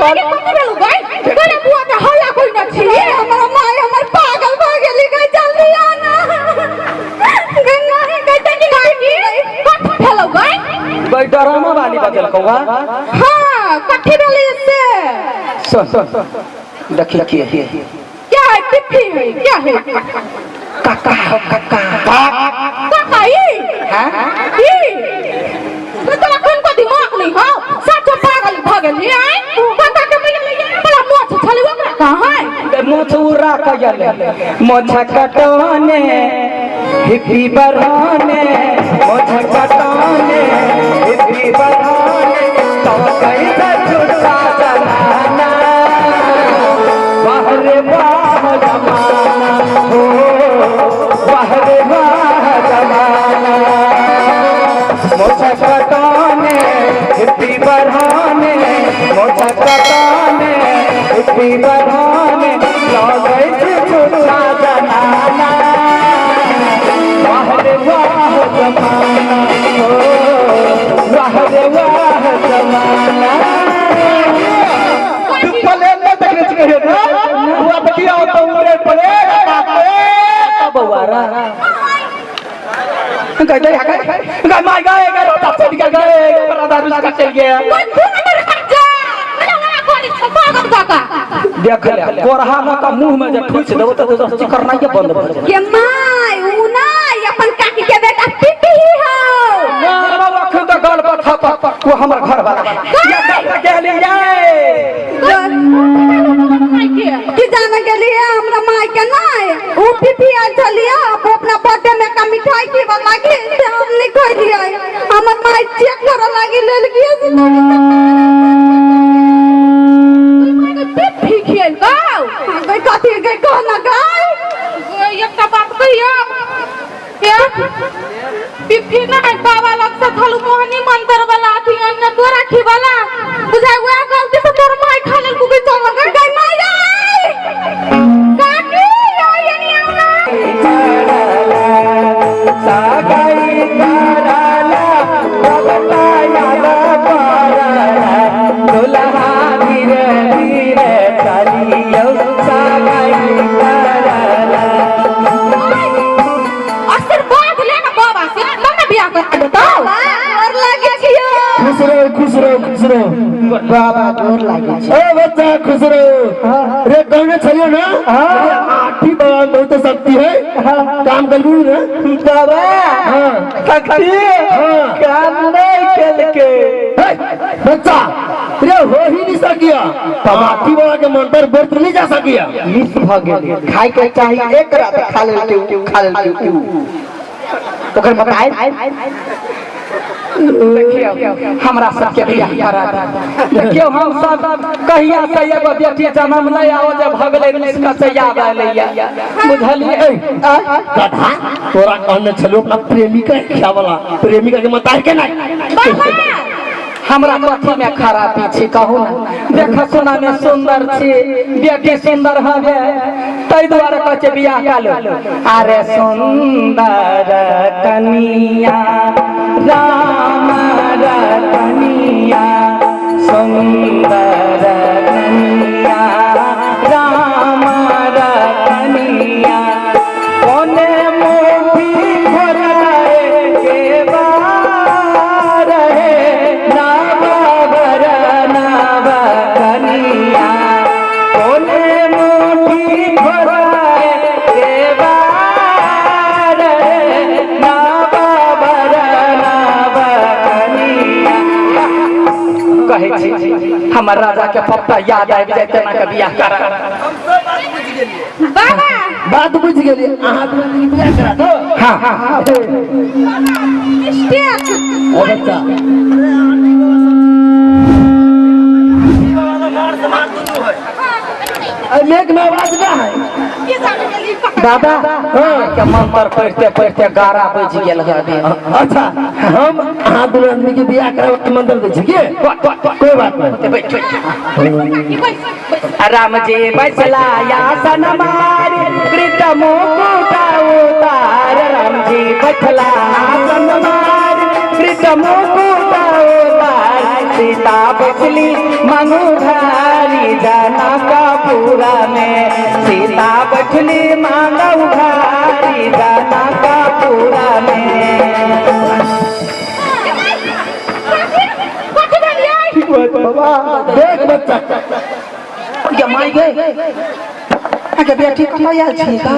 आगे कथि भेल गई तोरे बुआ के हल्ला कोई न छी हमर माय हमर पागल भ गेली गई जल्दी आना गंगा है कहते कि कथि भेल गई कोई ड्रामा वाली बदल कौवा हां कथि भेल से सुन देखिए क्या है पिप्पी है क्या है काका काका ये हां ये तो अखन को दिमाग नहीं हो सच पागल भ गेली आई काका के बड़ा मोछ छली ओकरा कहां है मोछ उरा कयले मोछ कटने हिप्पी बरहाने मोछ कटने हिप्पी बरहाने तो कैसे छुटा जमाना बाहरे बाह जमाना हो बाहरे बाह जमाना मोछ कटने हिप्पी बरहाने मोछ कटने हिप्पी बरहाने तो कैसे छुटा जमाना बाहरे बाह जमाना हो बाहरे बाह जमाना पले न देखले छिए ना बुआ बटिया तो उरे पले बवारा कहते हैं गाय माय गाय रोता से निकल गए बराबर उसका चल गया देख ले कोरहा में का मुंह में जब ठुस देबो तो करना के बंद भ जाए के माय उ नाय अपन काकी के बेटा पिपी ही हो ना बाबा खुद गल पर था वो हमर घर वाला या के ले जाए कि जाने के लिए हमरा माय के नाय उ पिपी आ चलिया अब अपना बर्थडे में का मिठाई की लागी हम नहीं कोई दिया हमर माय चेक करे लागी लेल की पिपी खेल गाओ गई कथि गई कहना गाय एकटा बात कहियो क्या पिपी ना बाबा लोग से थालू मोहनी मंत्र वाला थी अन्न तोरा खी वाला बुझाय हुआ गलती से तोर माय खा लेल कुछ चल गई गई माय काकी ये नहीं आना सागाई कराला बबला याला पारा दुल्हा धीरे धीरे चलियो सागाई कराला आशीर्वाद लेना बाबा से तब बियाह कर बताओ और लागे छियो खुश रहो बाबा जोर लागे ए बच्चा खुश रहो रे कहने छलियो ना आठी बाबा बहुत शक्ति है काम करबू ना बाबा शक्ति काम नहीं चल के बच्चा रे हो ही नहीं सकिया आठी बाबा के मंत्र व्रत नहीं जा सकिया मिस भ गेल खाए के चाहिए एक रात खा ले के ओकर बताए देखियो हमरा सबके बियाह करा देखियो हम सब कहिया से एगो बेटी जन्म नहीं आओ जे भगले इसका से याद आलैया बुझलिए कथा तोरा कहने छलो अपना प्रेमिका क्या वाला प्रेमिका के मतार के नहीं हमरा कथी में खराबी छी कहू ना देख सुना में सुंदर छी बेटी सुंदर हवे तई द्वारा कहे बियाह कालो अरे सुंदर कनिया राम रतनिया सुंदर कनिया राम रतनिया कोने मोती भराए के बार है कनिया कोने मोती भराए के बार कहे छी हमर राजा के पप्पा याद आबि जाय तेना के बियाह करा बाबा बात बुझ गेली अहाँ बियाह करा दो हां स्टेप बच्चा मेघ में आवाज ना है दादा के मंत्र पढ़ते पढ़ते 11 बज गेल है अच्छा हम अहाँ दो आदमी के बियाह करावे के मंत्र दे छिए कोई बात नहीं राम जी बैसला आसन मारी कृष्ण मुकुट उतार राम जी बैठला आसन मारी कृष्ण मुकुट उतार सीता बैठली मांगू घारी जनकपुरा में सीता बैठली मांगू घारी जनकपुरा में बाबा देख बच्चा ये माई गए आगे बेटी कहाँ आयल छी का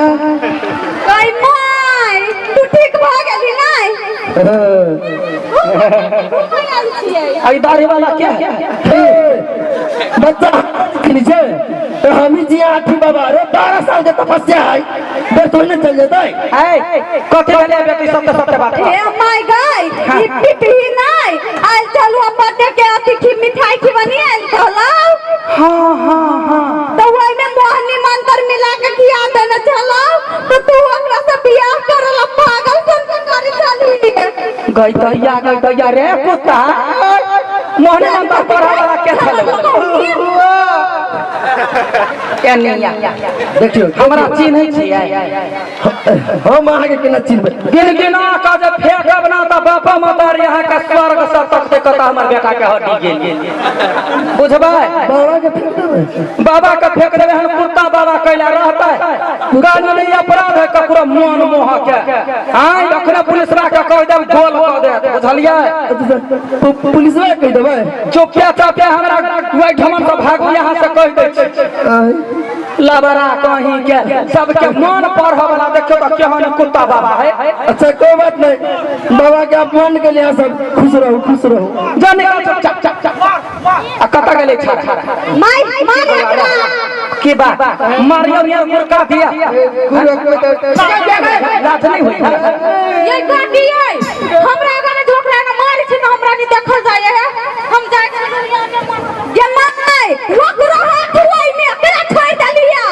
गई माय तू ठीक भ गेली नहीं आयल छियै आई दाढ़ी वाला क्या बच्चा नीचे हम ही जी आठी बाबा रे 12 साल के तपस्या है देर थोड़ी ना चल जाता है कथी वाले बेटी सत्य बात हे माय गई ई पिपी नहीं आयल चलू बर्थडे के अतिथि मिठाई खिवनी आयल कहला हाँ हाँ हाँ तो वही में मोहनी मंत्र मिला के खिया देना चला तो तू हमरा से बियाह करला पागल सन करे चली गई दैया रे कुत्ता मोहने मंत्र पढ़ा वाला के छल केनिया देखियो हमरा चिन्ह छियै हम अहाँ के केना चिन्हबै गिनगिना का जब फेंकब ना त बापा मतार यहाँ के स्वर्ग से तक देखत हमर बेटा के हड्डी गेल बुझबै बाबा के फेंक देबै बाबा के फेंक देबै हम कुत्ता बाबा कैला रहतै कानूनी अपराध है ककरो मन मोह के हां अखने पुलिसवा के कह देब गोल क दे बुझलियै पुलिसवा कह देबै चुपचाप चापे हमरा ओइ ठमन से भागू यहाँ से कह दै छी लबरा कहीं के सबके मन पढ़ वाला देखियो तो केहन कुत्ता बाबा है अच्छा कोई बात नहीं बाबा के अपमान के लिए सब खुश रहो जाने का चक चक चक आ कता गेले छाड़ा माय मार एकरा की बात मारियो ये मुर्गा दिया लाज नहीं हुई ये गाड़ी है हमरा गाने झोकरा ना मारी छी ना हमरा नहीं देखल जाए है हम जाए के दुनिया में ये माय वकरा हाथ हुई में एकरा छोड़ दलिया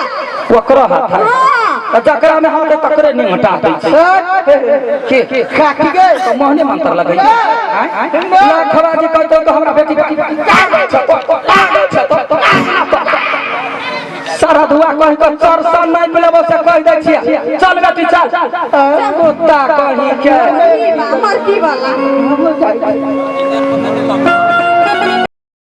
वकरा हाथ हां जकरा में हम तकरे नहीं हटा दै के खाकी गए तो मोहने मंत्र लगै ना खवाजी कहतो तो हमरा बेटी सारा धुआ कहि के चरसन नहीं मिलबो से कह दै छियै चल बेटी चल कुत्ता कहि के मर की वाला